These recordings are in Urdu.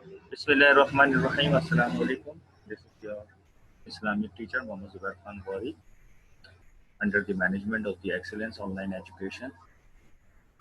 Bismillahirrahmanirrahim. Assalamu alaikum. This is your Islamic teacher Mohammad Zubair Khan Gauri under the management of the Excellence Online Education.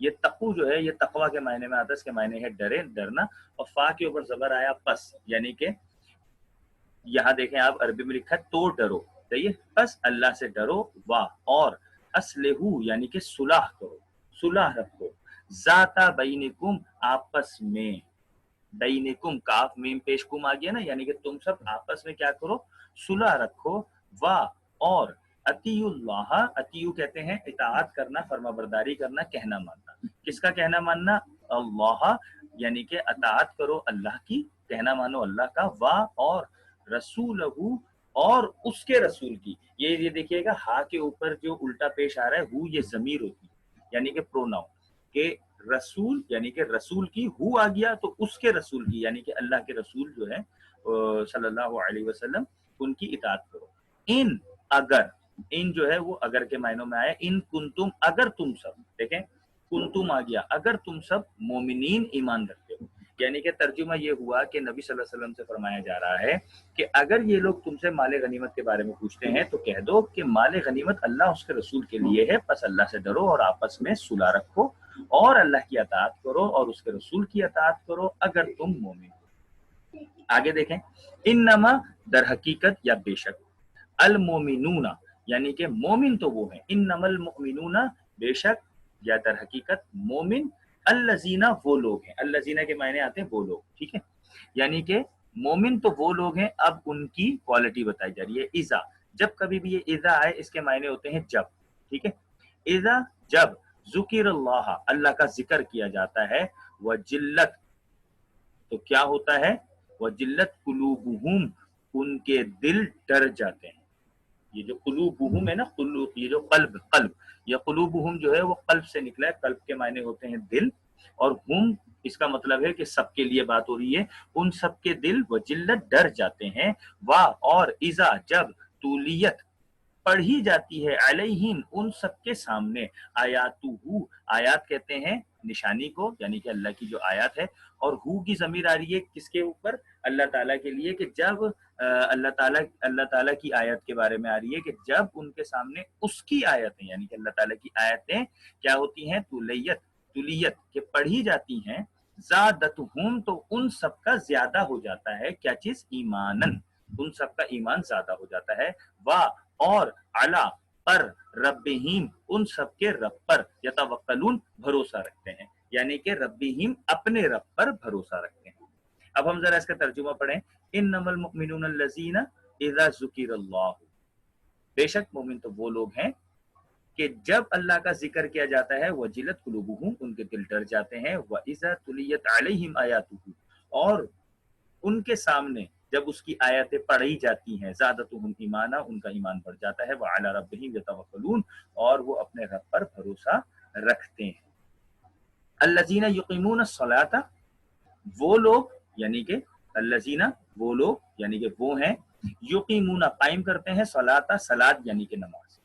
یہ تقو جو ہے یہ تقوا کے معنی میں آتا ہے، اس کے معنی ہے ڈرے، ڈرنا، اور فا کے اوپر زبر آیا پس، یعنی کہ یہاں دیکھیں آپ عربی میں لکھا ہے تو ڈرو، صحیح ہے، پس اللہ سے ڈرو، واہ، اور اصلحو یعنی کہ صلح کرو، صلح رکھو، ذاتا بینکم آپس میں، بینکم کاف میم پیش کم آ گیا نا، یعنی کہ تم سب آپس میں کیا کرو، صلح رکھو، واہ، اور اطیع اللہ، اطیع کہتے ہیں اطاعت کرنا، فرما برداری کرنا، کہنا ماننا، کس کا کہنا ماننا؟ اللہ، یعنی کہ اطاعت کرو اللہ کی، کہنا مانو اللہ کا، واہ، اور رسولہ، اور اس کے رسول کی، یہ دیکھیے گا ہا کے اوپر جو الٹا پیش آ رہا ہے ہو، یہ ضمیر ہوتی ہے یعنی کہ پروناؤن، کہ رسول یعنی کہ رسول کی، ہو آ گیا تو اس کے رسول کی، یعنی کہ اللہ کے رسول جو ہے صلی اللہ علیہ وسلم، ان کی اطاعت کرو، ان، اگر، ان جو ہے وہ اگر کے معنوں میں آیا، ان کنتم، اگر تم سب، دیکھیں کنتم آ گیا، اگر تم سب مومنین ایمان رکھتے ہو، یعنی کہ ترجمہ یہ ہوا کہ نبی صلی اللہ علیہ وسلم سے فرمایا جا رہا ہے کہ اگر یہ لوگ تم سے مال غنیمت کے بارے میں پوچھتے ہیں تو کہہ دو کہ مال غنیمت اللہ اس کے رسول کے لیے ہے، پس اللہ سے ڈرو اور آپس میں صلح رکھو اور اللہ کی اطاعت کرو اور اس کے رسول کی اطاعت کرو اگر تم مومن ہو۔ آگے دیکھیں، انما، در حقیقت یا بے شک، المومنون یعنی کہ مومن تو وہ ہیں، انما المؤمنون بے شک یا در حقیقت مومن، الذین وہ لوگ ہیں، الذین کے معنی آتے ہیں وہ لوگ، ٹھیک ہے، یعنی کہ مومن تو وہ لوگ ہیں، اب ان کی کوالٹی بتائی جا رہی ہے، اذا، جب کبھی بھی یہ اذا آئے اس کے معنی ہوتے ہیں جب، ٹھیک ہے، اذا جب، ذکر اللہ اللہ کا ذکر کیا جاتا ہے، وجلت تو کیا ہوتا ہے، وجلت قلوبہم ان کے دل ڈر جاتے ہیں، یہ جو قلوبہم ہے نا، قلوب یہ جو قلب یہ قلوبہم جو ہے وہ قلب سے نکلا ہے، قلب کے معنی ہوتے ہیں دل، اور ہم اس کا مطلب ہے کہ سب کے لیے بات ہو رہی ہے، ان سب کے دل وجلت ڈر جاتے ہیں، واہ، اور اذا جب، تولیت پڑھی جاتی ہے، علیہم ان سب کے سامنے، آیاتہ، آیات کہتے ہیں نشانی کو، یعنی کہ اللہ کی جو آیات ہے، اور ہو کی ضمیر آ رہی ہے کس کے اوپر؟ اللہ تعالیٰ کے لیے، کہ جب اللہ تعالیٰ کی آیت کے بارے میں آ رہی ہے کہ جب ان کے سامنے اس کی آیتیں یعنی کہ اللہ تعالیٰ کی آیتیں کیا ہوتی ہیں؟ تولیت کہ پڑھی جاتی ہیں، زادتہم تو ان سب کا زیادہ ہو جاتا ہے، کیا چیز؟ ایمانن، ان سب کا ایمان زیادہ ہو جاتا ہے، واہ، اور علا پر، ربہم ان سب کے رب پر، یتوکلون بھروسہ رکھتے ہیں، یعنی کہ ربہم اپنے رب پر بھروسہ رکھتے ہیں۔ اب ہم ذرا اس کا ترجمہ پڑھیں، انما المؤمنون الذین اذا ذکر اللہ، بے شک مومن تو وہ لوگ ہیں کہ جب اللہ کا ذکر کیا جاتا ہے، وجلت قلوبہم ان کے دل ڈر جاتے ہیں، وَإِذَا تُلِيَتْ عَلَيْهِمْ آیاتہ اور ان کے سامنے جب اس کی آیتیں پڑھی جاتی ہیں، زادتہم ایمانا ان کا ایمان بڑھ جاتا ہے، وعلی ربہم یتوکلون اور وہ اپنے رب پر بھروسہ رکھتے ہیں۔ الذین یقیمون الصلاۃ وہ لوگ یعنی کہ الذین وہ لوگ یعنی کہ وہ ہیں، یقیمون قائم کرتے ہیں، صلاۃ صلاۃ یعنی کہ نماز،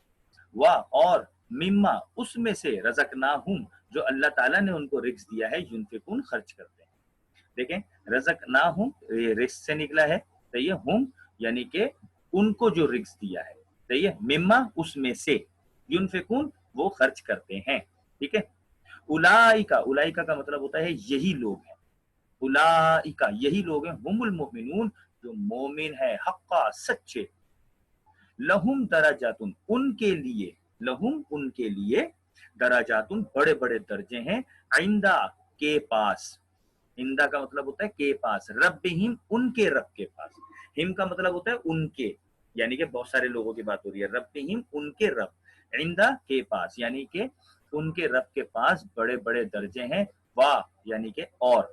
اور مما اس میں سے، رزقناہم جو اللہ تعالیٰ نے ان کو رزق دیا ہے، ینفقون خرچ کرتے ہیں۔ دیکھیں رزقناہم یہ رزق سے نکلا ہے، صحیح ہے، ہم یعنی کہ ان کو جو رزق دیا ہے، صحیح ہے، مما اس میں سے، ینفقون وہ خرچ کرتے ہیں، ٹھیک ہے۔ اولئک کا مطلب ہوتا ہے یہی لوگ ہیں، اولئک یہی لوگ ہیں، ہم المؤمنون جو مومن ہے، حقا سچے، لہم درجاتن ان کے لیے، لہم ان کے لیے، درجاتن بڑے بڑے درجے ہیں، عندہ کے پاس، عندہ کا مطلب ہوتا ہے کے پاس، ربہم ان کے رب کے پاس، ہم کا مطلب ہوتا ہے ان کے، یعنی کہ بہت سارے لوگوں کی بات ہو رہی ہے، ربہم ان کے رب، عندہ کے پاس یعنی کہ ان کے رب کے پاس بڑے بڑے درجے ہیں، واہ یعنی کہ اور،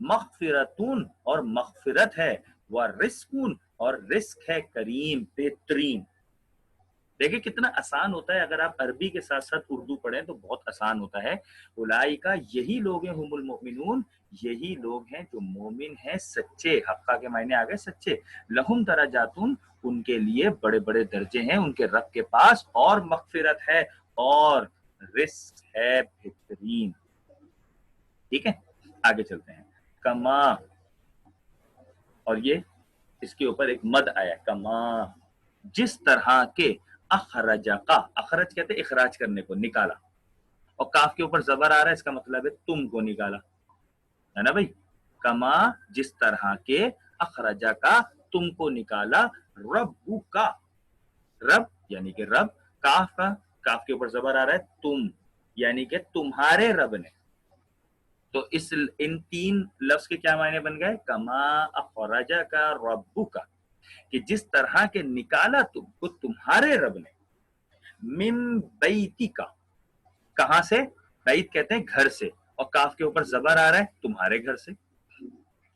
مغفرتون اور مغفرت ہے، ورزقون اور رزق ہے کریم بہترین۔ دیکھیں کتنا آسان ہوتا ہے، اگر آپ عربی کے ساتھ ساتھ اردو پڑھیں تو بہت آسان ہوتا ہے۔ اولئک یہی لوگ ہیں، ہم المؤمنون یہی لوگ ہیں جو مومن ہیں سچے، حقہ کے معنی آگئے سچے، لہم درجاتن ان کے لیے بڑے بڑے درجے ہیں ان کے رب کے پاس، اور مغفرت ہے اور رزق ہے بہترین، ٹھیک ہے۔ آگے چلتے ہیں، کما، اور یہ اس کے اوپر ایک مد آیا، کما جس طرح کے، اخرج کا، اخرج کہتے ہیں اخراج کرنے کو، نکالا، اور کاف کے اوپر زبر آ رہا ہے، اس کا مطلب ہے تم کو نکالا، ہے نا بھائی؟ کما جس طرح کے، اخرجا کا تم کو نکالا، ربو کا رب یعنی کہ رب، کاف کا کاف کے اوپر زبر آ رہا ہے، تم یعنی کہ تمہارے رب نے. تو ان تین لفظ کے کیا معنی بن گئے؟ کما اخرجا کا ربو کا، کہ جس طرح کے نکالا تم کو تمہارے رب نے، من بیتی کا، کہاں سے؟ بیت کہتے ہیں گھر سے، اور کاف کے اوپر زبر آ رہا ہے تمہارے گھر سے.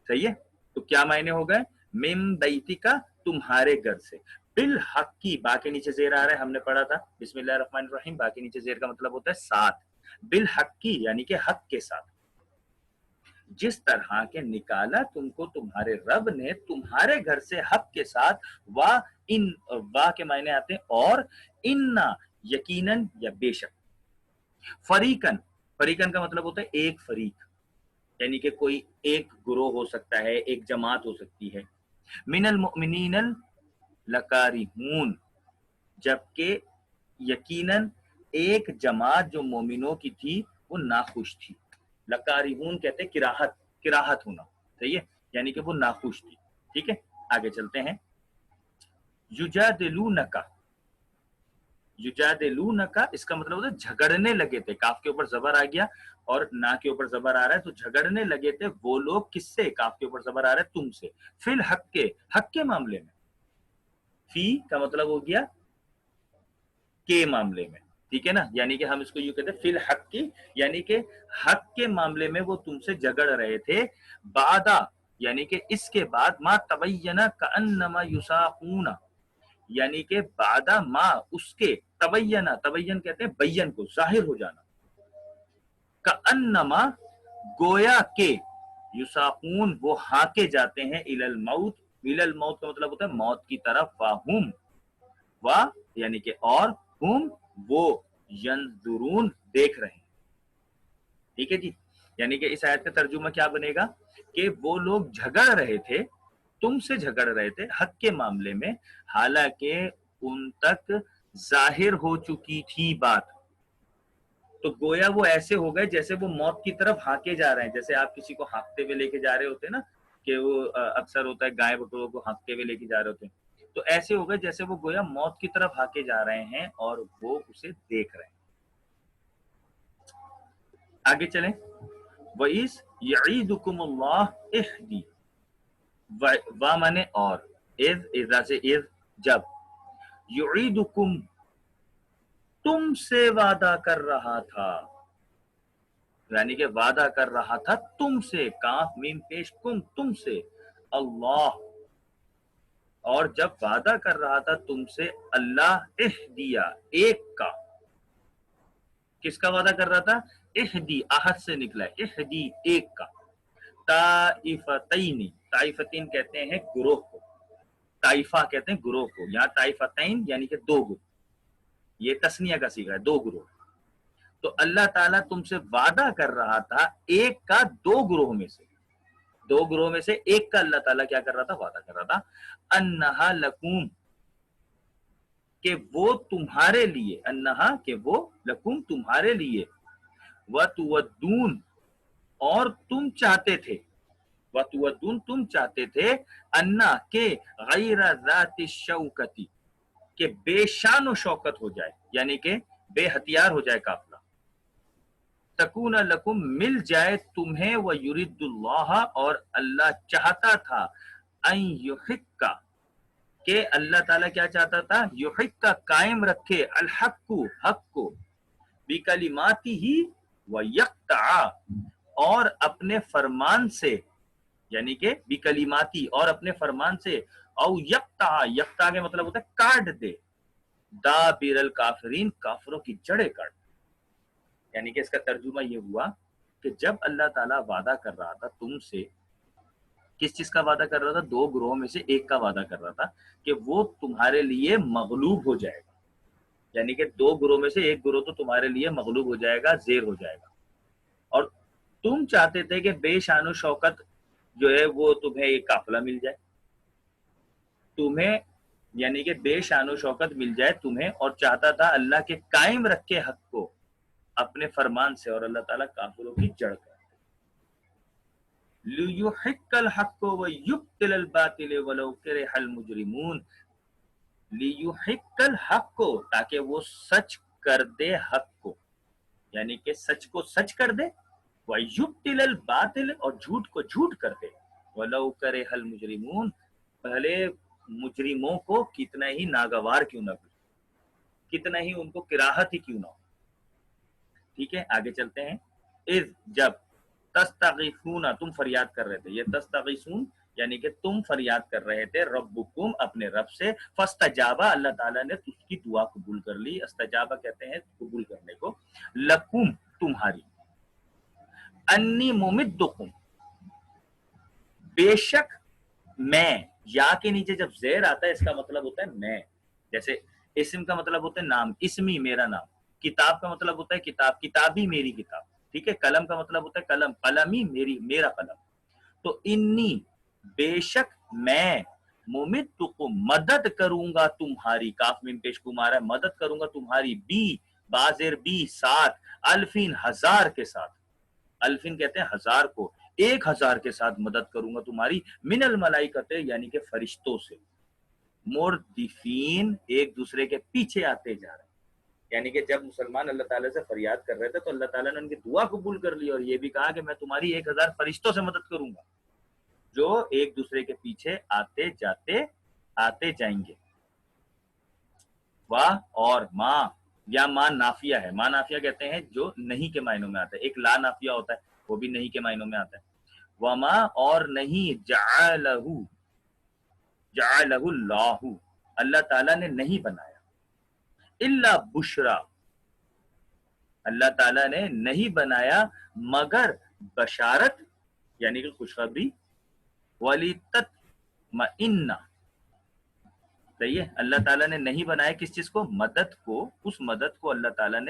صحیح ہے؟ تو کیا معنی ہو گئے؟ من بیتی کا تمہارے گھر سے، بالحق کی، با کے نیچے زیر آ رہا ہے، ہم نے پڑھا تھا بسم اللہ الرحمن الرحیم، با کے نیچے زیر کا مطلب ہوتا ہے ساتھ، بالحق کی یعنی کہ حق کے ساتھ، جس طرح کے نکالا تم کو تمہارے رب نے تمہارے گھر سے حق کے ساتھ. وا ان، وا کے معنی آتے ہیں اور، اننا یقیناً یا بے شک، فریقن، فریقن کا مطلب ہوتا ہے ایک فریق، یعنی کہ کوئی ایک گروہ ہو سکتا ہے، ایک جماعت ہو سکتی ہے. من المؤمنین لکارہون، جبکہ یقیناً ایک جماعت جو مومنوں کی تھی وہ ناخوش تھی. لکارہون کہتے ہیں کراہت، کراہت ہونا، صحیح ہے، یعنی کہ وہ ناخوش تھی. ٹھیک ہے، آگے چلتے ہیں. یجادلونکا، یجادلونکا اس کا مطلب ہوتا ہے جھگڑنے لگے تھے، کاف کے اوپر زبر آ گیا اور نا کے اوپر زبر آ رہا ہے، تو جھگڑنے لگے تھے وہ لوگ کس سے؟ کاف کے اوپر زبر آ رہا ہے تم سے، فی الحق کے، حق کے معاملے میں. فی کا مطلب ہو گیا کے معاملے میں، ٹھیک ہے نا، یعنی کہ ہم اس کو یوں کہتے ہیں فی الحق کی، یعنی کہ حق کے معاملے میں وہ تم سے جھگڑ رہے تھے. بعدا یعنی کہ اس کے بعد، ما تبینہ کانما یساقون، یعنی کہ بعدا ما اس کے، تبینہ، تبین کہتے ہیں بین کو، ظاہر ہو جانا، کانما گویا کہ، یساقون وہ ہاکے جاتے ہیں، الی الموت، الی الموت کا مطلب ہوتا ہے موت کی طرف، واہم، وا یعنی کہ اور، ہم وہ، ینظرون دیکھ رہے ہیں. ٹھیک ہے جی، یعنی کہ اس آیت کا ترجمہ کیا بنے گا کہ وہ لوگ جھگڑ رہے تھے، تم سے جھگڑ رہے تھے حق کے معاملے میں، حالانکہ ان تک ظاہر ہو چکی تھی بات. تو گویا وہ ایسے ہو گئے جیسے وہ موت کی طرف ہانکے جا رہے ہیں، جیسے آپ کسی کو ہانکتے ہوئے لے کے جا رہے ہوتے ہیں نا، کہ وہ اکثر ہوتا ہے گائے بکروں کو ہانکتے ہوئے لے کے جا رہے ہوتے ہیں، تو ایسے ہو گئے جیسے وہ گویا موت کی طرف ہانکے جا رہے ہیں اور وہ اسے دیکھ رہے ہیں. آگے چلیں. وَإِذْ يَعِيدُكُمُ اللَّهُ اِحْدِي، وا مانے اور، اذ، اذا سے اذ جب، یعیدکم تم سے وعدہ کر رہا تھا، یعنی کہ وعدہ کر رہا تھا تم سے، کاف میم پیش کم، تم سے، اللہ، اور جب وعدہ کر رہا تھا تم سے اللہ، اہدیا ایک کا، کس کا وعدہ کر رہا تھا؟ اہدی، احد سے نکلا ہے، اہدی ایک کا، طائفتین، طائفتین کہتے ہیں گروہ کو، طائفہ کہتے ہیں گروہ کو، یہاں طائفتین یعنی کہ دو گروہ، یہ تسنیہ کا صیغہ ہے، دو گروہ. تو اللہ تعالیٰ تم سے وعدہ کر رہا تھا ایک کا، دو گروہ میں سے، دو گروہ میں سے ایک کا اللہ تعالیٰ کیا کر رہا تھا؟ وعدہ کر رہا تھا. انہا لکوم، کہ وہ تمہارے لیے، انہا کہ وہ، لکوم تمہارے لیے، وتودون اور تم چاہتے تھے، وتودون تم چاہتے تھے، انا کہ غیر ذات الشوکتی کہ بے شان و شوکت ہو جائے، یعنی کہ بے ہتھیار ہو جائے قافلہ، تکون لکم مل جائے تمہیں، ویرید اللہ اور اللہ چاہتا تھا، ان یحق کہ اللہ تعالیٰ کیا چاہتا تھا؟ یحق کا قائم رکھے، الحق کو، حق کو، بکلماتی ہی، ویقطع اور اپنے فرمان سے، یعنی کہ بکلماتی اور اپنے فرمان سے، او یقطع، یقطع کے مطلب ہوتا ہے کاٹ دے، دابر الکافرین کافروں کی جڑیں کاٹ. یعنی کہ اس کا ترجمہ یہ ہوا کہ جب اللہ تعالیٰ وعدہ کر رہا تھا تم سے، کس چیز کا وعدہ کر رہا تھا؟ دو گروہوں میں سے ایک کا وعدہ کر رہا تھا کہ وہ تمہارے لیے مغلوب ہو جائے گا، یعنی کہ دو گروہ میں سے ایک گروہ تو تمہارے لیے مغلوب ہو جائے گا، زیر ہو جائے گا، اور تم چاہتے تھے کہ بے شان و شوکت جو ہے وہ تمہیں ایک قافلہ مل جائے، تمہیں یعنی کہ بے شان و شوکت مل جائے تمہیں، اور چاہتا تھا اللہ کے قائم رکھے حق کو، اپنے فرمان سے اور اللہ تعالیٰ کافروں کی جڑ کرتے لِيُحِقَّ الْحَقَّ وَيُبْطِلَ الْبَاطِلَ وَلَوْ كَرِهَ الْمُجْرِمُونَ لِيُحِقَّ الْحَقَّ تاکہ وہ سچ کر دے حق کو، یعنی کہ سچ کو سچ کر دے، وَيُبْطِلَ الْبَاطِلَ اور جھوٹ کو جھوٹ کر دے، وَلَوْ كَرِهَ الْمُجْرِمُونَ پہلے مجرموں کو کتنا ہی ناگوار کیوں نہ ہو، کتنا ہی ان کو کراہت ہی کیوں نہ ہو۔ ٹھیک ہے، آگے چلتے ہیں۔ اذ جب تستغیثون تم فریاد کر رہے تھے، یہ تستغیثون یعنی کہ تم فریاد کر رہے تھے ربکم اپنے رب سے، فاستجابا اللہ تعالیٰ نے اس کی دعا قبول کر لی، استجابا کہتے ہیں قبول کرنے کو، لکم تمہاری، انی ممدکم بے شک میں، یا کے نیچے جب زیر آتا ہے اس کا مطلب ہوتا ہے میں، جیسے اسم کا مطلب ہوتا ہے نام، اسمی میرا نام، کتاب کا مطلب ہوتا ہے کتاب، کتابی میری کتاب، ٹھیک ہے، قلم کا مطلب ہوتا ہے قلم، قلمی میرا قلم، تو انی بے شک میں، ممدکم مدد کروں گا تمہاری، کاف میم پیش کمارا ہے، مدد کروں گا تمہاری، بی بازر بی ساتھ، الفین ہزار کے ساتھ، الفین کہتے ہیں ہزار کو، 1000 کے ساتھ مدد کروں گا تمہاری، من الملائکۃ یعنی کہ فرشتوں سے، مردفین ایک دوسرے کے پیچھے آتے جا رہے ہیں، یعنی کہ جب مسلمان اللہ تعالیٰ سے فریاد کر رہے تھے تو اللہ تعالیٰ نے ان کی دعا قبول کر لی اور یہ بھی کہا کہ میں تمہاری 1000 فرشتوں سے مدد کروں گا جو ایک دوسرے کے پیچھے آتے جاتے آتے جائیں گے۔ واہ اور ماں، یا ماں نافیہ ہے، ماں نافیہ کہتے ہیں جو نہیں کے معنوں میں آتا ہے، ایک لا نافیہ ہوتا ہے وہ بھی نہیں کے معنوں میں آتا ہے، وما اور نہیں، جعلہ اللہ اللہ تعالیٰ نے نہیں بنایا، الا بشرا اللہ تعالیٰ نے نہیں بنایا مگر بشارت یعنی کہ خوشخبری، وَلِتَطْمَئِنَّ صحیح ہے، اللہ تعالیٰ نے نہیں بنایا کس چیز کو، مدد کو، اس مدد کو اللہ تعالیٰ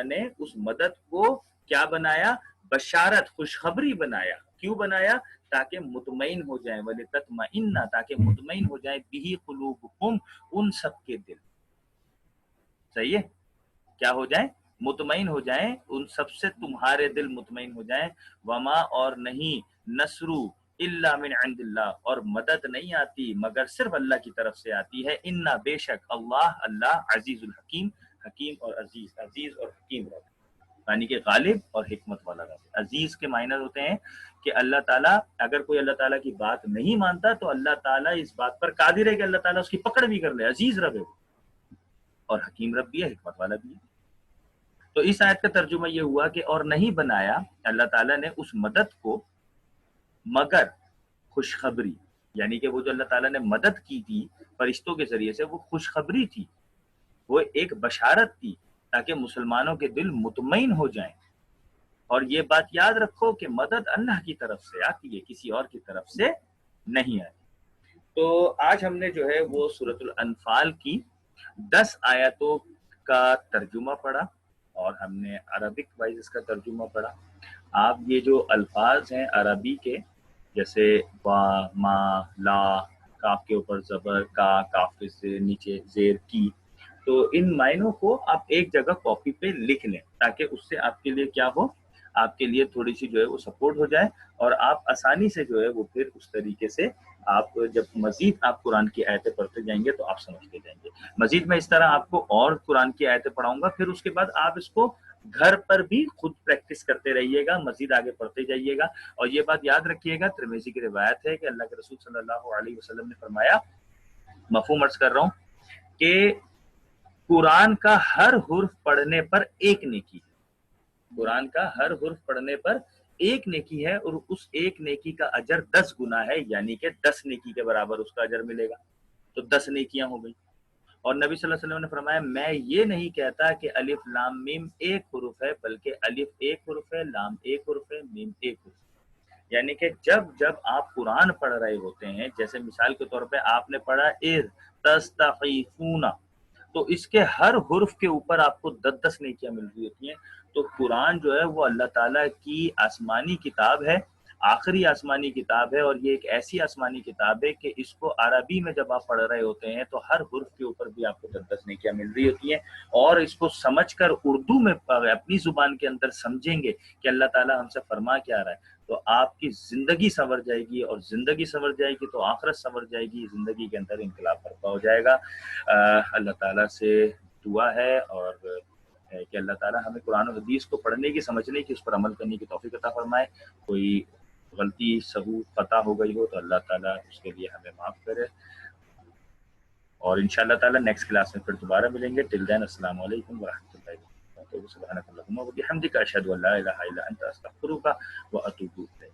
نے اس مدد کو کیا بنایا، بشارت خوشخبری بنایا، کیوں بنایا، تاکہ مطمئن ہو جائیں، وَلِتَطْمَئِنَّ تاکہ مطمئن ہو جائیں، بِهِ قُلُوبُكُمْ ان سب کے دل، صحیح ہے، کیا ہو جائیں، مطمئن ہو جائیں، ان سب سے تمہارے دل مطمئن ہو جائیں، وما اور نہیں، نصرو الا من عند اللہ اور مدد نہیں آتی مگر صرف اللہ کی طرف سے آتی ہے، انا بے شک اللہ عزیز الحکیم، حکیم اور عزیز، عزیز اور حکیم رب یعنی کہ غالب اور حکمت والا رب۔ عزیز کے معنی ہوتے ہیں کہ اللہ تعالیٰ اگر کوئی اللہ تعالیٰ کی بات نہیں مانتا تو اللہ تعالیٰ اس بات پر قادر ہے کہ اللہ تعالیٰ اس کی پکڑ بھی کر لے، عزیز رب ہے اور حکیم رب بھی ہے، حکمت والا بھی ہے۔ تو اس آیت کا ترجمہ یہ ہوا کہ اور نہیں بنایا اللہ تعالیٰ نے اس مدد کو مگر خوشخبری، یعنی کہ وہ جو اللہ تعالیٰ نے مدد کی تھی فرشتوں کے ذریعے سے وہ خوشخبری تھی، وہ ایک بشارت تھی تاکہ مسلمانوں کے دل مطمئن ہو جائیں، اور یہ بات یاد رکھو کہ مدد اللہ کی طرف سے آتی ہے، کسی اور کی طرف سے نہیں آتی۔ تو آج ہم نے جو ہے وہ سورۃ الانفال کی 10 آیتوں کا ترجمہ پڑھا اور ہم نے عربک وائز اس کا ترجمہ پڑھا۔ آپ یہ جو الفاظ ہیں عربی کے جیسے وا، ما، لا، کاف کے اوپر زبر، کاف سے نیچے زیر کی، تو ان معنوں کو آپ ایک جگہ کاپی پہ لکھ لیں تاکہ اس سے آپ کے لیے کیا ہو، آپ کے لیے تھوڑی سی جو ہے وہ سپورٹ ہو جائے اور آپ آسانی سے جو ہے وہ پھر اس طریقے سے آپ جب مزید آپ قرآن کی آیتیں پڑھتے جائیں گے تو آپ سمجھتے جائیں گے۔ مزید میں اس طرح آپ کو اور قرآن کی آیتیں پڑھاؤں گا، پھر اس کے بعد آپ اس کو گھر پر بھی خود پریکٹس کرتے رہیے گا، مزید آگے پڑھتے جائیے گا۔ اور یہ بات یاد رکھیے گا، ترمذی کی روایت ہے کہ اللہ کے رسول صلی اللہ علیہ وسلم نے فرمایا، مفہوم عرض کر رہا ہوں، کہ قرآن کا ہر حرف پڑھنے پر ایک نیکی ہے، قرآن کا ہر حرف پڑھنے پر ایک نیکی ہے، اور اس ایک نیکی کا اجر 10 گنا ہے، یعنی کہ 10 نیکی کے برابر اس کا اجر ملے گا، تو 10 نیکیاں ہو گئی۔ اور نبی صلی اللہ علیہ وسلم نے فرمایا، میں یہ نہیں کہتا کہ الف لام میم ایک حرف ہے، بلکہ الف ایک حرف ہے، لام ایک حرف ہے، میم ایک حرف ہے، یعنی کہ جب آپ قرآن پڑھ رہے ہوتے ہیں، جیسے مثال کے طور پہ آپ نے پڑھا اذ تستغیثون، تو اس کے ہر حرف کے اوپر آپ کو 10 نیکیاں مل رہی ہوتی ہیں۔ تو قرآن جو ہے وہ اللہ تعالیٰ کی آسمانی کتاب ہے، آخری آسمانی کتاب ہے، اور یہ ایک ایسی آسمانی کتاب ہے کہ اس کو عربی میں جب آپ پڑھ رہے ہوتے ہیں تو ہر حرف کے اوپر بھی آپ کو 10 نیکیاں مل رہی ہوتی ہیں، اور اس کو سمجھ کر اردو میں اپنی زبان کے اندر سمجھیں گے کہ اللہ تعالیٰ ہم سے فرما کیا رہا ہے، تو آپ کی زندگی سنور جائے گی، اور زندگی سنور جائے گی تو آخرت سنور جائے گی، زندگی کے اندر انقلاب برپا ہو جائے گا۔ اللہ تعالیٰ سے دعا ہے اور کہ اللہ تعالیٰ ہمیں قرآن و حدیث کو پڑھنے کی، سمجھنے کی، اس پر عمل کرنے کی توفیق عطا فرمائے۔ کوئی غلطی سہو خطا ہو گئی ہو تو اللہ تعالیٰ اس کے لیے ہمیں معاف کرے، اور انشاءاللہ تعالیٰ نیکسٹ کلاس میں پھر دوبارہ ملیں گے۔ ٹل دین السلام علیکم ورحمۃ اللہ وبرکاتہ۔ سبحانک اللہم و بحمدک، اشہد ان لا الہ الا انت، استغفرک و اتوب الیک۔